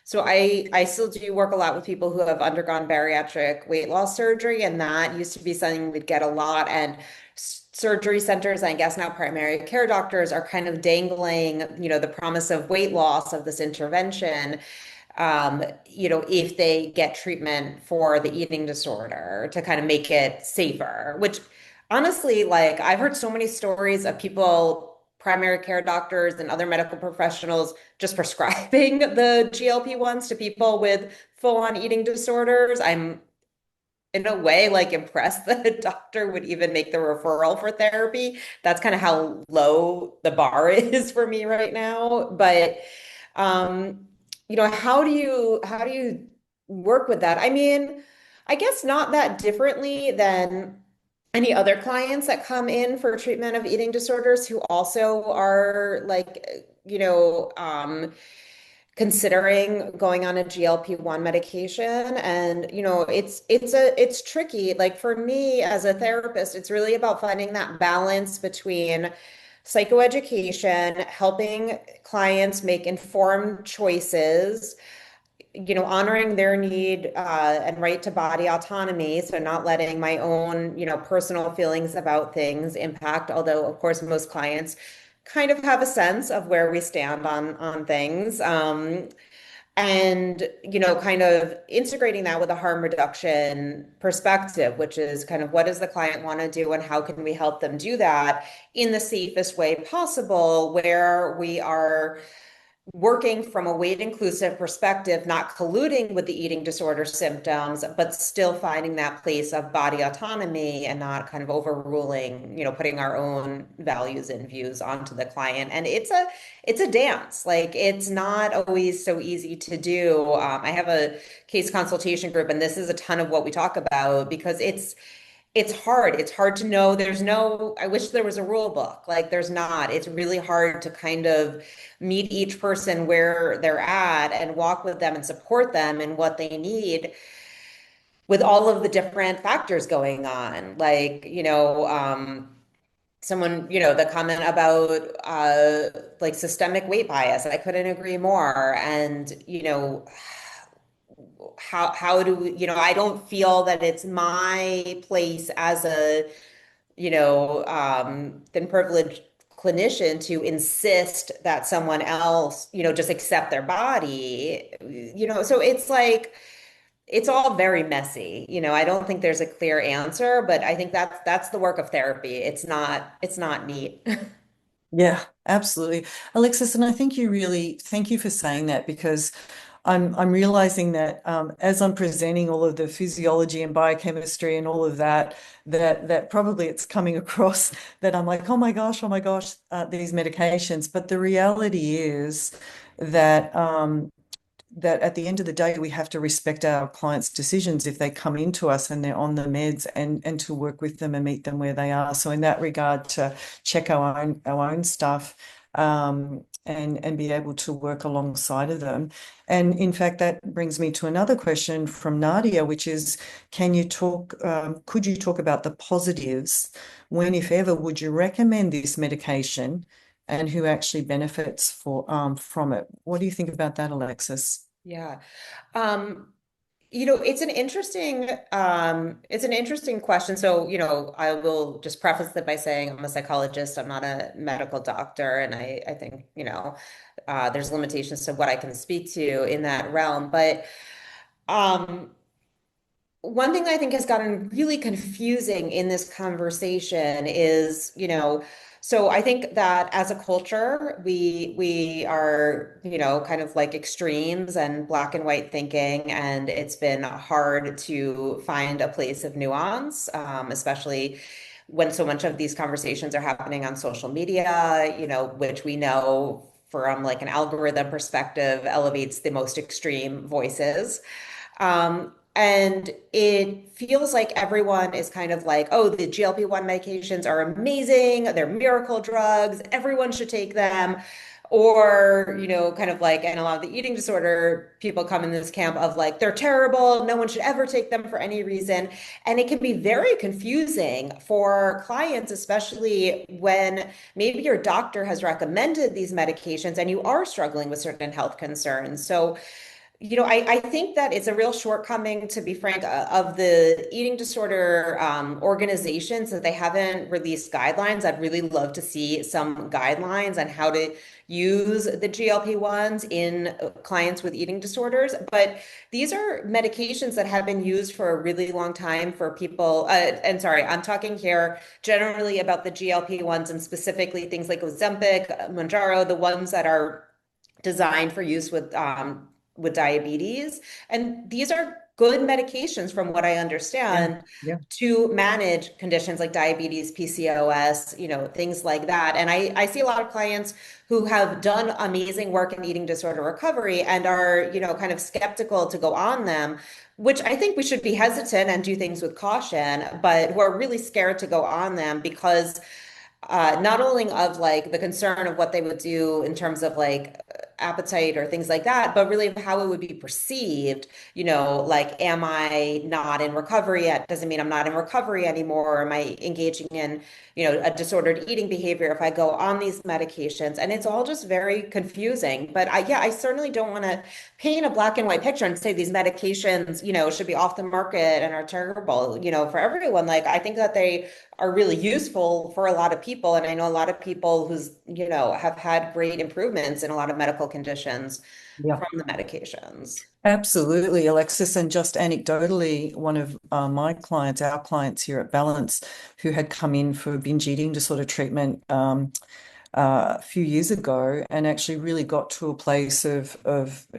So I still do work a lot with people who have undergone bariatric weight loss surgery, and that used to be something we'd get a lot. And surgery centers, I guess now primary care doctors are kind of dangling, the promise of weight loss of this intervention. If they get treatment for the eating disorder to kind of make it safer, which honestly, like I've heard so many stories of people, primary care doctors and other medical professionals just prescribing the GLP-1s to people with full-on eating disorders. I'm in a way like impressed that a doctor would even make the referral for therapy. That's kind of how low the bar is for me right now. But how do you work with that? I mean, I guess not that differently than any other clients that come in for treatment of eating disorders who also are like, considering going on a GLP-1 medication. And it's tricky. Like for me as a therapist, it's really about finding that balance between psychoeducation, helping clients make informed choices, honoring their need and right to body autonomy. So not letting my own, personal feelings about things impact, although of course most clients kind of have a sense of where we stand on things. And, kind of integrating that with a harm reduction perspective, which is kind of what does the client want to do and how can we help them do that in the safest way possible, where we are working from a weight inclusive perspective, not colluding with the eating disorder symptoms, but still finding that place of body autonomy and not kind of overruling, putting our own values and views onto the client. And it's a dance. Like it's not always so easy to do. I have a case consultation group, and this is a ton of what we talk about because it's hard. It's hard to know. I wish there was a rule book. Like there's not. It's really hard to kind of meet each person where they're at and walk with them and support them in what they need with all of the different factors going on. Like, someone, the comment about like systemic weight bias. I couldn't agree more. And, how do we, I don't feel that it's my place as a than privileged clinician to insist that someone else, just accept their body, so it's like, it's all very messy. I don't think there's a clear answer, but I think that's the work of therapy. It's not neat. Yeah, absolutely. Alexis, and I think thank you for saying that because I'm realizing that as I'm presenting all of the physiology and biochemistry and all of that, that probably it's coming across that I'm like, oh my gosh, these medications. But the reality is that that at the end of the day, we have to respect our clients' decisions if they come into us and they're on the meds, and to work with them and meet them where they are. So in that regard, to check our own stuff, and be able to work alongside of them. And in fact, that brings me to another question from Nadia, which is, could you talk about the positives? When, if ever, would you recommend this medication? And who actually benefits from it? What do you think about that, Alexis? Yeah. Um, it's an interesting question. So, I will just preface it by saying I'm a psychologist. I'm not a medical doctor. And I think, there's limitations to what I can speak to in that realm. But um, one thing that I think has gotten really confusing in this conversation is, so I think that as a culture, we are, kind of like extremes and black and white thinking, and it's been hard to find a place of nuance, especially when so much of these conversations are happening on social media, which we know from like an algorithm perspective elevates the most extreme voices. And it feels like everyone is kind of like, oh, the GLP-1 medications are amazing. They're miracle drugs. Everyone should take them. or, kind of like, and a lot of the eating disorder people come in this camp of like, they're terrible. No one should ever take them for any reason. And it can be very confusing for clients, especially when maybe your doctor has recommended these medications and you are struggling with certain health concerns. So, I think that it's a real shortcoming, to be frank, of the eating disorder organizations that they haven't released guidelines. I'd really love to see some guidelines on how to use the GLP-1s in clients with eating disorders. But these are medications that have been used for a really long time for people. And sorry, I'm talking here generally about the GLP-1s and specifically things like Ozempic, Mounjaro, the ones that are designed for use with diabetes. And these are good medications, from what I Yeah. understand, Yeah. to manage conditions like diabetes, PCOS, things like that. And I see a lot of clients who have done amazing work in eating disorder recovery and are, kind of skeptical to go on them, which I think we should be hesitant and do things with caution, but who are really scared to go on them because not only of like the concern of what they would do in terms of like appetite or things like that, but really of how it would be perceived, like, am I not in recovery yet? Doesn't mean I'm not in recovery anymore. Am I engaging in, a disordered eating behavior if I go on these medications? And it's all just very confusing. But I certainly don't want to paint a black and white picture and say these medications, should be off the market and are terrible, for everyone. Like, I think that they are really useful for a lot of people. And I know a lot of people who's, have had great improvements in a lot of medical conditions Yeah. from the medications. Absolutely, Alexis. And just anecdotally, one of my clients, our clients here at Balance, who had come in for binge eating disorder treatment a few years ago and actually really got to a place of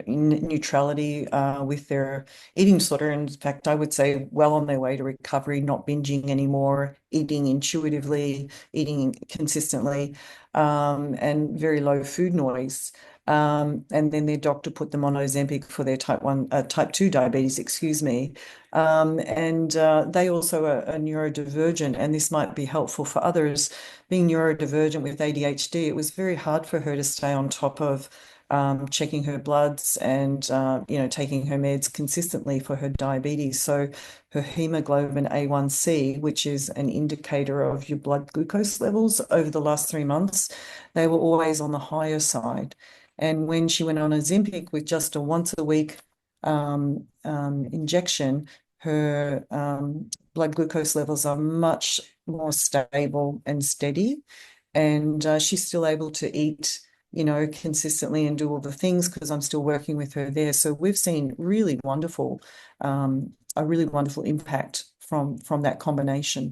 neutrality with their eating disorder. In fact, I would say well on their way to recovery, not binging anymore, eating intuitively, eating consistently, and very low food noise. And then their doctor put them on Ozempic for their type 2 diabetes, excuse me. And they also are neurodivergent, and this might be helpful for others. Being neurodivergent with ADHD, it was very hard for her to stay on top of checking her bloods and taking her meds consistently for her diabetes. So her hemoglobin A1C, which is an indicator of your blood glucose levels over the last 3 months, they were always on the higher side. And when she went on Ozempic with just a once a week injection, her blood glucose levels are much more stable and steady. And she's still able to eat, consistently and do all the things because I'm still working with her there. So we've seen a really wonderful impact from that combination.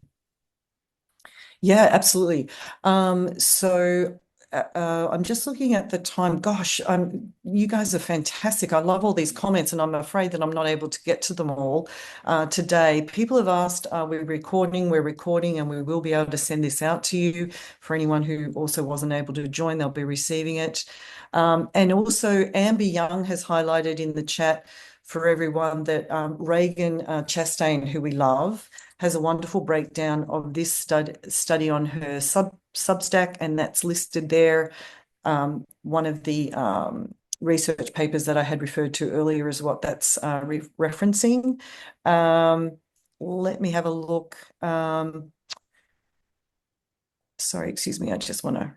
Yeah, absolutely. I'm just looking at the time. Gosh, you guys are fantastic. I love all these comments, and I'm afraid that I'm not able to get to them all today. People have asked, are we recording? We're recording, and we will be able to send this out to you. For anyone who also wasn't able to join, they'll be receiving it. And also, Amber Young has highlighted in the chat for everyone that Reagan Chastain, who we love, has a wonderful breakdown of this study on her Substack, and that's listed there. One of the research papers that I had referred to earlier is what that's referencing. Let me have a look. Sorry, excuse me. I just want to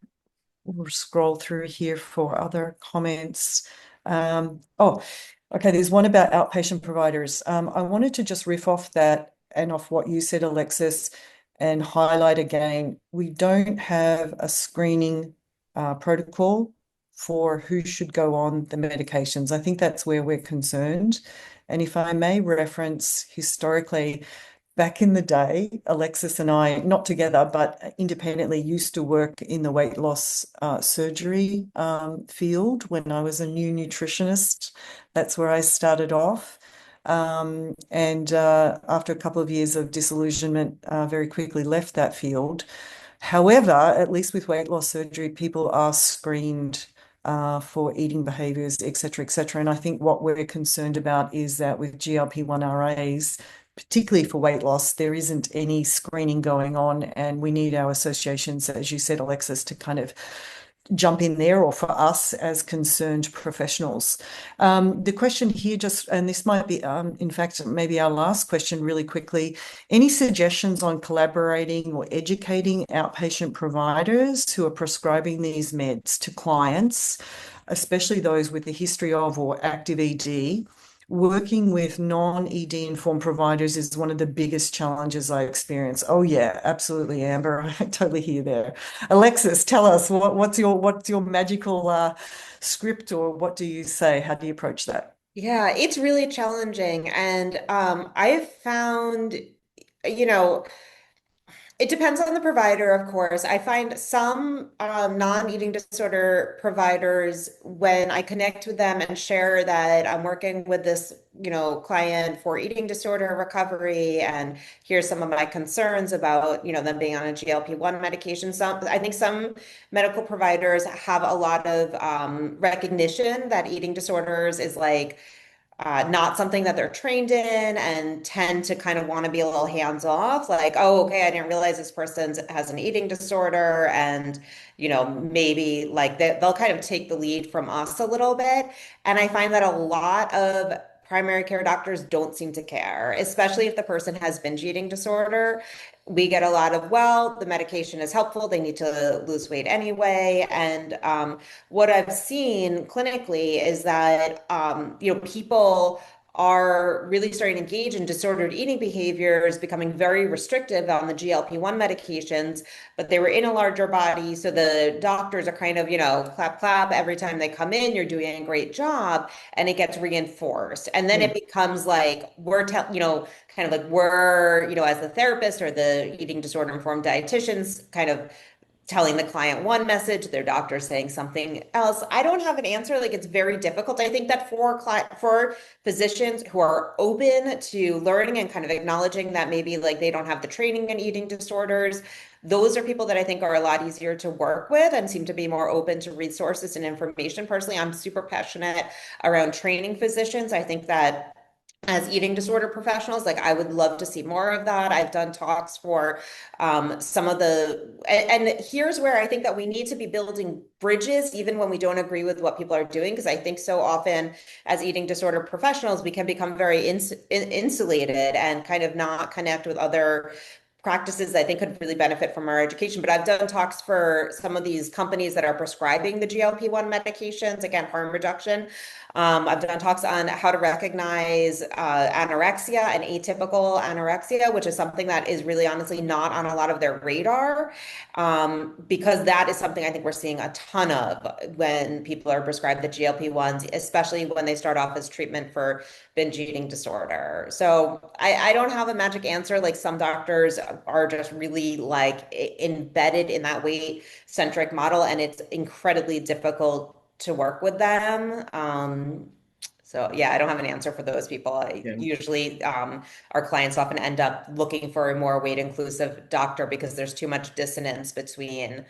scroll through here for other comments. Oh, okay. There's one about outpatient providers. I wanted to just riff off that and off what you said, Alexis, and highlight again, we don't have a screening protocol for who should go on the medications. I think that's where we're concerned. And if I may reference historically, back in the day, Alexis and I, not together, but independently, used to work in the weight loss surgery field when I was a new nutritionist. That's where I started off. And after a couple of years of disillusionment, very quickly left that field. However, at least with weight loss surgery, people are screened for eating behaviors, et cetera, et cetera. And I think what we're concerned about is that with GLP-1 RAs, particularly for weight loss, there isn't any screening going on, and we need our associations, as you said, Alexis, to kind of jump in there, or for us as concerned professionals. The question here just, and this might be, in fact, maybe our last question really quickly, any suggestions on collaborating or educating outpatient providers who are prescribing these meds to clients, especially those with a history of or active ED? Working with non-ED informed providers is one of the biggest challenges I experience. Oh yeah, absolutely, Amber. I totally hear there. Alexis, tell us what's your magical script, or what do you say? How do you approach that? Yeah, it's really challenging. And I've found, you know, it depends on the provider, of course. I find some non-eating disorder providers, when I connect with them and share that I'm working with this, client for eating disorder recovery, and here's some of my concerns about, them being on a GLP-1 medication. I think some medical providers have a lot of recognition that eating disorders is like not something that they're trained in, and tend to kind of want to be a little hands off, like, oh, okay, I didn't realize this person has an eating disorder. And, maybe like they'll kind of take the lead from us a little bit. And I find that a lot of primary care doctors don't seem to care, especially if the person has binge eating disorder. We get a lot of, well, the medication is helpful. They need to lose weight anyway. And what I've seen clinically is that, people are really starting to engage in disordered eating behaviors, becoming very restrictive on the GLP-1 medications, but they were in a larger body. So the doctors are kind of, clap, clap every time they come in, you're doing a great job, and it gets reinforced. And then it becomes like, kind of like we're, as the therapist or the eating disorder informed dietitians, kind of telling the client one message, their doctor saying something else. I don't have an answer. Like, it's very difficult. I think that for physicians who are open to learning and kind of acknowledging that maybe like they don't have the training in eating disorders, those are people that I think are a lot easier to work with and seem to be more open to resources and information. Personally, I'm super passionate around training physicians. I think that as eating disorder professionals, like I would love to see more of that. I've done talks for some of and here's where I think that we need to be building bridges, even when we don't agree with what people are doing, because I think so often as eating disorder professionals, we can become very insulated and kind of not connect with other practices that I think could really benefit from our education. But I've done talks for some of these companies that are prescribing the GLP-1 medications, again, harm reduction. I've done talks on how to recognize anorexia and atypical anorexia, which is something that is really honestly not on a lot of their radar, because that is something I think we're seeing a ton of when people are prescribed the GLP-1s, especially when they start off as treatment for binge eating disorder. So I don't have a magic answer. Like, some doctors are just really like embedded in that weight centric model, and it's incredibly difficult to work with them. So yeah, I don't have an answer for those people. Usually, our clients often end up looking for a more weight inclusive doctor because there's too much dissonance between,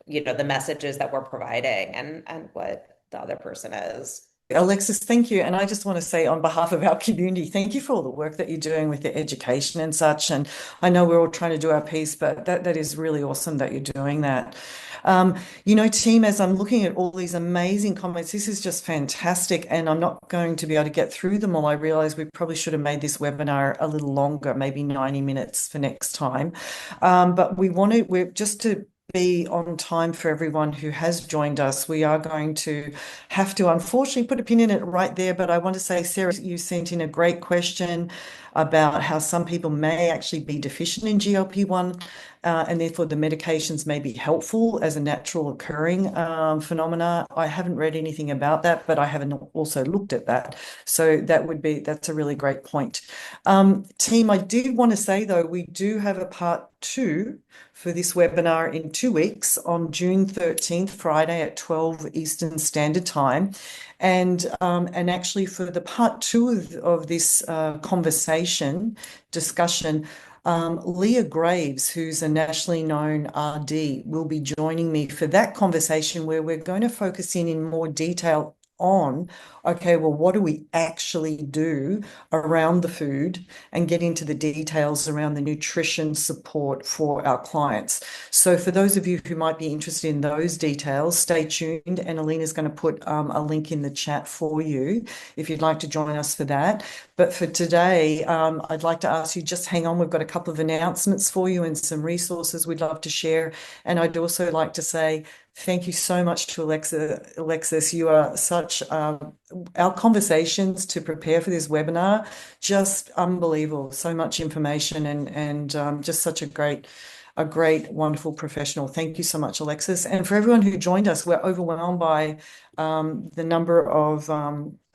the messages that we're providing and what the other person is. Alexis, thank you. And I just want to say, on behalf of our community, thank you for all the work that you're doing with the education and such. And I know we're all trying to do our piece, but that is really awesome that you're doing that. Team, as I'm looking at all these amazing comments, this is just fantastic. And I'm not going to be able to get through them all. I realize we probably should have made this webinar a little longer, maybe 90 minutes for next time. But we're just to be on time for everyone who has joined us. We are going to have to unfortunately put a pin in it right there, but I want to say, Sarah, you sent in a great question about how some people may actually be deficient in GLP-1, and therefore the medications may be helpful as a natural occurring phenomena. I haven't read anything about that, but I haven't also looked at that. So that's a really great point. Team, I did want to say, though, we do have a part 2 for this webinar in 2 weeks on June 13th, Friday at 12 Eastern Standard Time. And actually, for the part 2 of this discussion, Leah Graves, who's a nationally known RD, will be joining me for that conversation, where we're going to focus in more detail on, okay, well, what do we actually do around the food and get into the details around the nutrition support for our clients. So for those of you who might be interested in those details, stay tuned. And Alina's going to put a link in the chat for you if you'd like to join us for that. But for today, I'd like to ask you just hang on. We've got a couple of announcements for you and some resources we'd love to share. And I'd also like to say thank you so much to Alexis. You are such our conversations to prepare for this webinar, just unbelievable. So much information and just such a great, wonderful professional. Thank you so much, Alexis. And for everyone who joined us, we're overwhelmed by the number of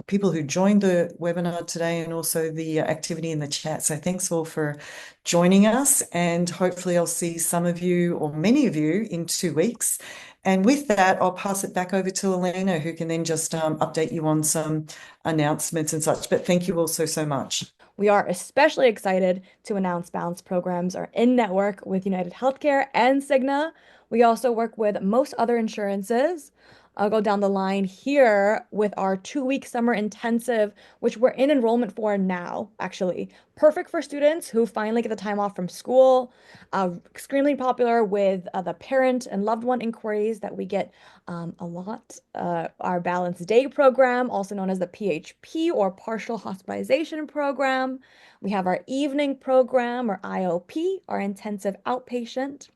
people who joined the webinar today and also the activity in the chat. So thanks all for joining us. And hopefully I'll see some of you or many of you in 2 weeks. And with that, I'll pass it back over to Elena, who can then just update you on some announcements and such. But thank you all so much. We are especially excited to announce Balance programs are in network with United Healthcare and Cigna. We also work with most other insurances. I'll go down the line here with our 2 week summer intensive, which we're in enrollment for now, actually. Perfect for students who finally get the time off from school. Extremely popular with the parent and loved one inquiries that we get a lot. Our Balance Day program, also known as the PHP or Partial Hospitalization Program. We have our evening program or IOP, our intensive outpatient.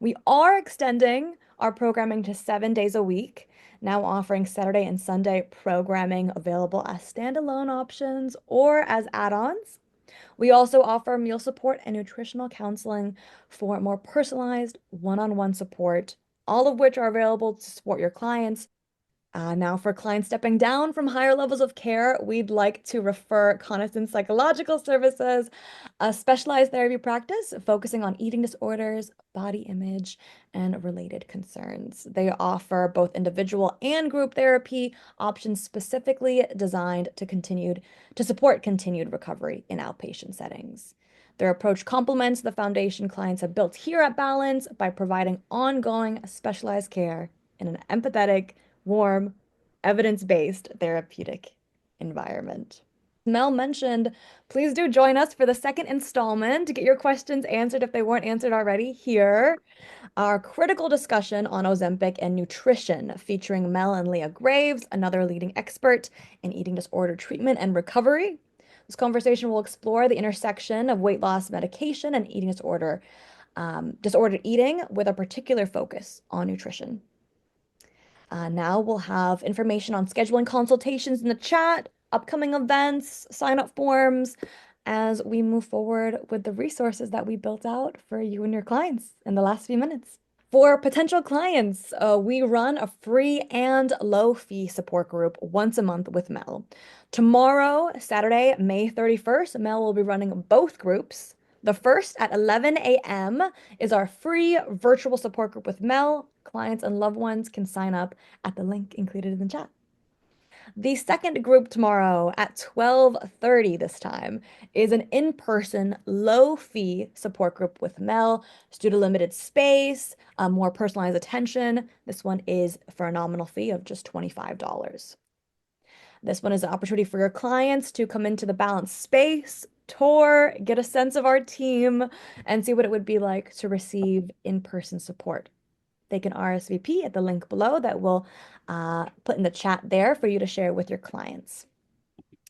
We are extending our programming to 7 days a week, now offering Saturday and Sunday programming available as standalone options or as add-ons. We also offer meal support and nutritional counseling for more personalized one-on-one support, all of which are available to support your clients. Now, for clients stepping down from higher levels of care, we'd like to refer Conason Psychological Services, a specialized therapy practice focusing on eating disorders, body image, and related concerns. They offer both individual and group therapy options specifically designed to support continued recovery in outpatient settings. Their approach complements the foundation clients have built here at Balance by providing ongoing specialized care in an empathetic, warm, evidence-based therapeutic environment. Mel mentioned, please do join us for the second installment to get your questions answered if they weren't answered already here. Our critical discussion on Ozempic and nutrition, featuring Mel and Leah Graves, another leading expert in eating disorder treatment and recovery. This conversation will explore the intersection of weight loss medication and eating disordered eating with a particular focus on nutrition. Now we'll have information on scheduling consultations in the chat, upcoming events, sign-up forms, as we move forward with the resources that we built out for you and your clients in the last few minutes. For potential clients, we run a free and low-fee support group once a month with Mel. Tomorrow, Saturday, May 31st, Mel will be running both groups. The first at 11 a.m. is our free virtual support group with Mel. Clients and loved ones can sign up at the link included in the chat. The second group tomorrow at 12:30 this time is an in-person low-fee support group with Mel, student limited space, more personalized attention. This one is for a nominal fee of just $25. This one is an opportunity for your clients to come into the Balance space, tour, get a sense of our team, and see what it would be like to receive in-person support. They can RSVP at the link below that we'll put in the chat there for you to share with your clients.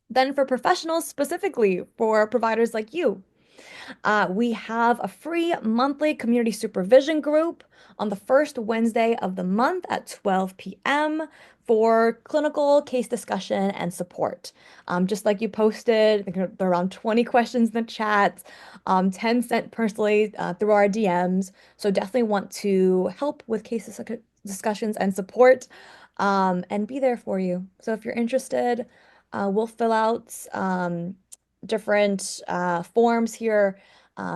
Then for professionals, specifically for providers like you, we have a free monthly community supervision group on the first Wednesday of the month at 12 p.m. for clinical case discussion and support. Just like you posted, there are around 20 questions in the chat, 10 sent personally through our DMs. So definitely want to help with discussions and support and be there for you. So if you're interested, we'll fill out different forms here.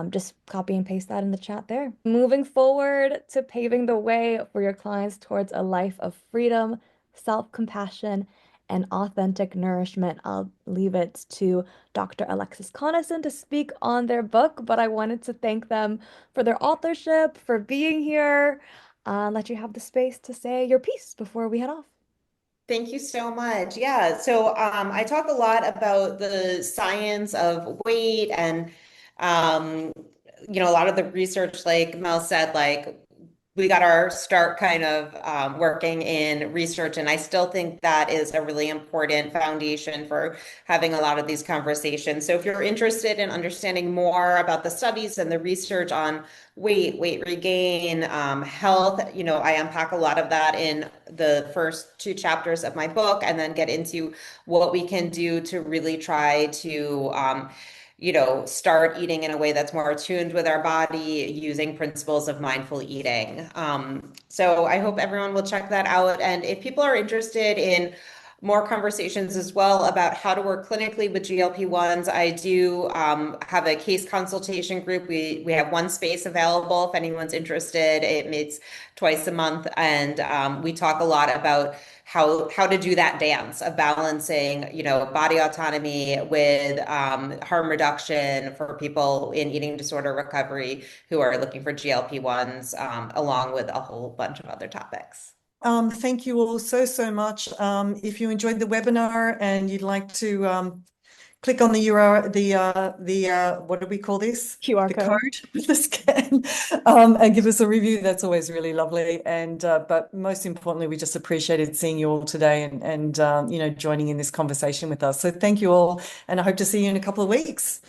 Just copy and paste that in the chat there. Moving forward to paving the way for your clients towards a life of freedom, self-compassion, and authentic nourishment. I'll leave it to Dr. Alexis Conason to speak on their book, but I wanted to thank them for their authorship, for being here, let you have the space to say your piece before we head off. Thank you so much. Yeah, so I talk a lot about the science of weight and um, a lot of the research, like Mel said, like we got our start kind of working in research, and I still think that is a really important foundation for having a lot of these conversations. So if you're interested in understanding more about the studies and the research on weight regain, health, I unpack a lot of that in the first two chapters of my book, and then get into what we can do to really try to start eating in a way that's more attuned with our body using principles of mindful eating. So I hope everyone will check that out. And if people are interested in more conversations as well about how to work clinically with GLP-1s, I do have a case consultation group. We have one space available if anyone's interested. It meets twice a month, and we talk a lot about how to do that dance of balancing, body autonomy with harm reduction for people in eating disorder recovery who are looking for GLP-1s, along with a whole bunch of other topics. Thank you all so much. If you enjoyed the webinar and you'd like to click on the URL, what do we call this? QR The code. code with the scan, and give us a review. That's always really lovely. And but most importantly, we just appreciated seeing you all today and joining in this conversation with us. So thank you all, and I hope to see you in a couple of weeks.